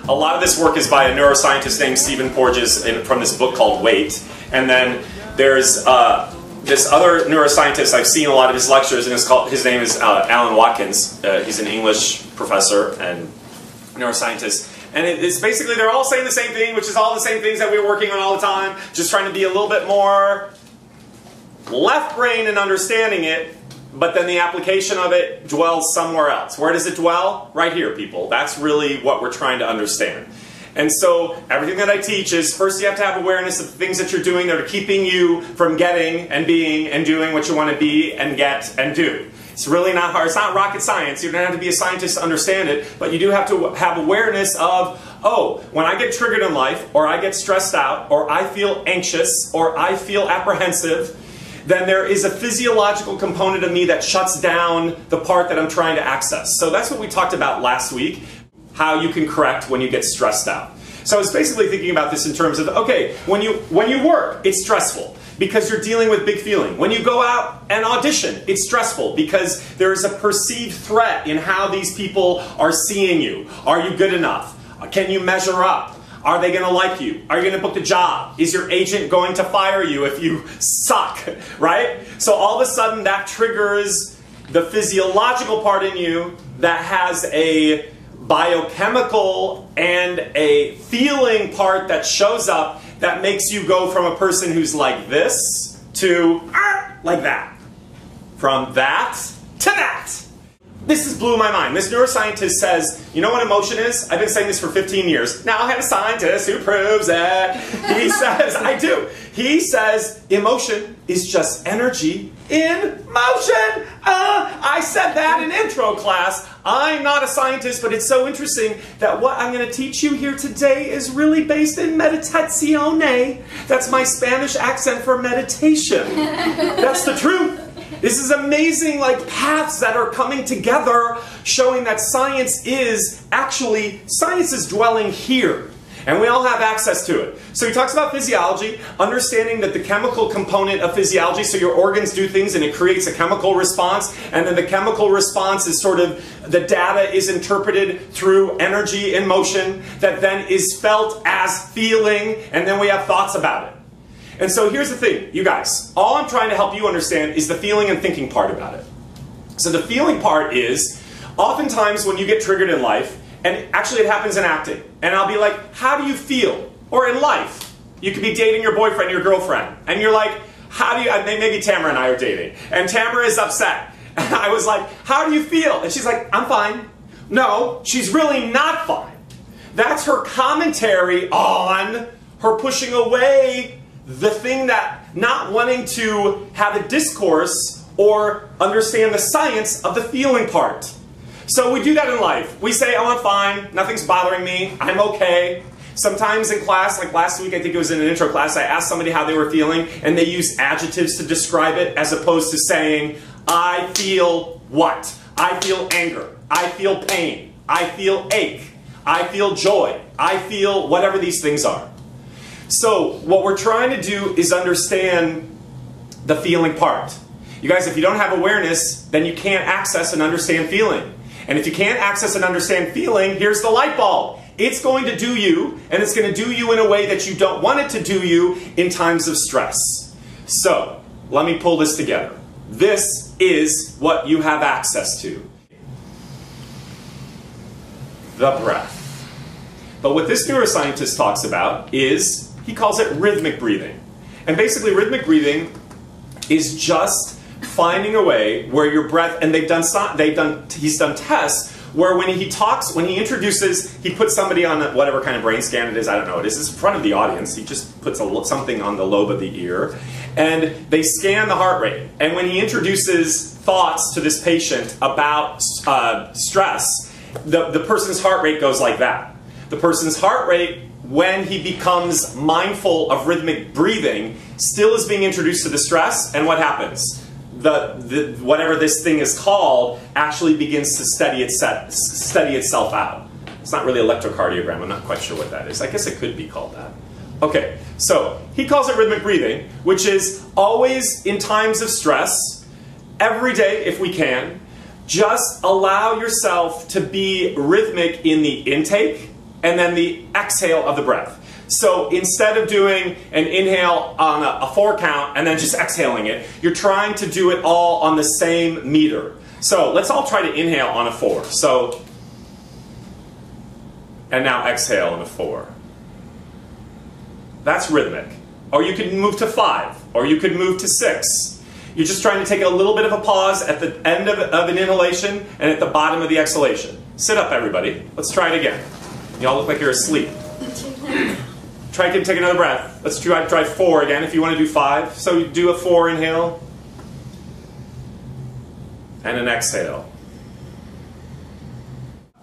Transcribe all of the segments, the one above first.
A lot of this work is by a neuroscientist named Stephen Porges from this book called Wait. And then there's this other neuroscientist, I've seen a lot of his lectures, and his name is Alan Watkins. He's an English professor and neuroscientist. And it's basically, they're all saying the same thing, which is all the same things that we're working on all the time, just trying to be a little bit more left brain in understanding it, but then the application of it dwells somewhere else. Where does it dwell? Right here, people. That's really what we're trying to understand. And so everything that I teach is, first you have to have awareness of the things that you're doing that are keeping you from getting and being and doing what you want to be and get and do. It's really not hard. It's not rocket science. You don't have to be a scientist to understand it, but you do have to have awareness of, oh, when I get triggered in life, or I get stressed out, or I feel anxious, or I feel apprehensive, then there is a physiological component of me that shuts down the part that I'm trying to access. So that's what we talked about last week, how you can correct when you get stressed out. So I was basically thinking about this in terms of, okay, when you work, it's stressful because you're dealing with big feeling. When you go out and audition, it's stressful because there is a perceived threat in how these people are seeing you. Are you good enough? Can you measure up? Are they going to like you? Are you going to book the job? Is your agent going to fire you if you suck? Right? So all of a sudden that triggers the physiological part in you that has a biochemical and a feeling part that shows up that makes you go from a person who's like this to like that. From that to that. This has blew my mind. This neuroscientist says, you know what emotion is? I've been saying this for 15 years. Now I have a scientist who proves it. He says, I do. He says emotion is just energy in motion. I said that in intro class. I'm not a scientist, but it's so interesting that what I'm going to teach you here today is really based in meditazione. That's my Spanish accent for meditation. That's the truth. This is amazing, like, paths that are coming together showing that science is dwelling here. And we all have access to it. So he talks about physiology, understanding that the chemical component of physiology, so your organs do things and it creates a chemical response, and then the chemical response is sort of, the data is interpreted through energy in motion that then is felt as feeling, and then we have thoughts about it. And so here's the thing, you guys, all I'm trying to help you understand is the feeling and thinking part about it. So the feeling part is, oftentimes when you get triggered in life, and actually it happens in acting, and I'll be like, how do you feel? Or in life, you could be dating your boyfriend, your girlfriend, and you're like, how do you, maybe Tamara and I are dating, and Tamara is upset. And I was like, how do you feel? And she's like, I'm fine. No, she's really not fine. That's her commentary on her pushing away the thing that, not wanting to have a discourse or understand the science of the feeling part. So we do that in life. We say, oh, I'm fine, nothing's bothering me, I'm okay. Sometimes in class, like last week, I think it was in an intro class, I asked somebody how they were feeling, and they used adjectives to describe it as opposed to saying, I feel what? I feel anger, I feel pain, I feel ache, I feel joy, I feel whatever these things are. So what we're trying to do is understand the feeling part. You guys, if you don't have awareness, then you can't access and understand feeling. And if you can't access and understand feeling, here's the light bulb. It's going to do you, and it's going to do you in a way that you don't want it to do you in times of stress. So, let me pull this together. This is what you have access to. The breath. But what this neuroscientist talks about is, he calls it rhythmic breathing. And basically rhythmic breathing is just finding a way where your breath, and he's done tests where when he talks, when he introduces, he puts somebody on whatever kind of brain scan it is, I don't know, it is, it's in front of the audience, he just puts something on the lobe of the ear, and they scan the heart rate. And when he introduces thoughts to this patient about stress, the person's heart rate goes like that. The person's heart rate, when he becomes mindful of rhythmic breathing, still is being introduced to the stress, and what happens? Whatever this thing is called actually begins to steady itself out. It's not really electrocardiogram, I'm not quite sure what that is. I guess it could be called that. Okay, so he calls it rhythmic breathing, which is always in times of stress, every day if we can, just allow yourself to be rhythmic in the intake and then the exhale of the breath. So instead of doing an inhale on a 4 count and then just exhaling it, you're trying to do it all on the same meter. So let's all try to inhale on a 4. So, and now exhale on a 4. That's rhythmic. Or you could move to 5, or you could move to 6. You're just trying to take a little bit of a pause at the end of an inhalation and at the bottom of the exhalation. Sit up, everybody. Let's try it again. You all look like you're asleep. Try to take another breath. Let's try 4 again if you want to do 5. So you do a 4 inhale and an exhale.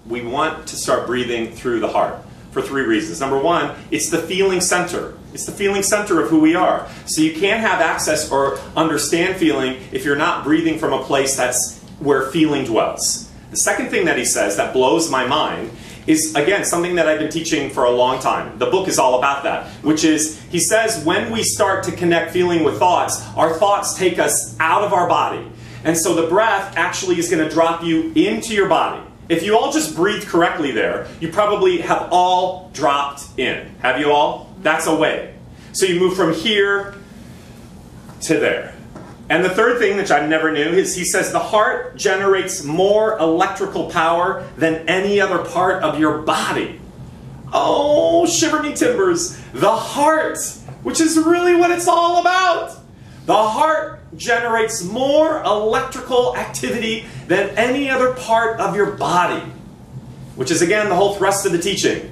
We want to start breathing through the heart for 3 reasons. Number 1, it's the feeling center. It's the feeling center of who we are. So you can't have access or understand feeling if you're not breathing from a place that's where feeling dwells. The second thing that he says that blows my mind is, again, something that I've been teaching for a long time. The book is all about that, which is, he says, when we start to connect feeling with thoughts, our thoughts take us out of our body. And so the breath actually is going to drop you into your body. If you all just breathe correctly there, you probably have all dropped in. Have you all? That's a way. So you move from here to there. And the third thing, which I never knew, is he says the heart generates more electrical power than any other part of your body. Oh, shiver me timbers. The heart, which is really what it's all about. The heart generates more electrical activity than any other part of your body, which is, again, the whole thrust of the teaching.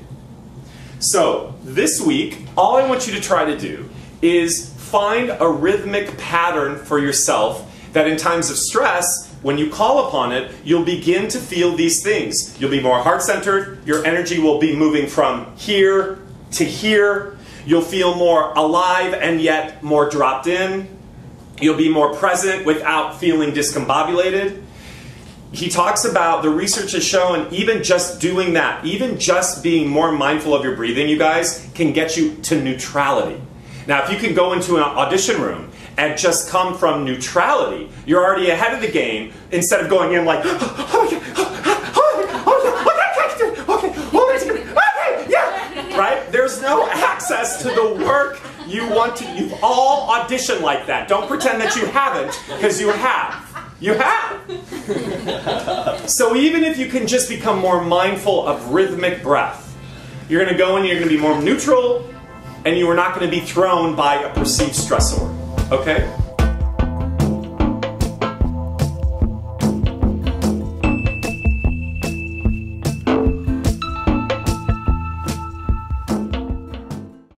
So this week, all I want you to try to do is find a rhythmic pattern for yourself that in times of stress, when you call upon it, you'll begin to feel these things. You'll be more heart-centered. Your energy will be moving from here to here. You'll feel more alive and yet more dropped in. You'll be more present without feeling discombobulated. He talks about, the research has shown, even just doing that, even just being more mindful of your breathing, you guys, can get you to neutrality. Now, if you can go into an audition room and just come from neutrality, you're already ahead of the game instead of going in like, right? There's no access to the work you want to. You've all auditioned like that. Don't pretend that you haven't, because you have. You have. So even if you can just become more mindful of rhythmic breath, you're going to go in, you're going to be more neutral, and you are not going to be thrown by a perceived stressor. Okay?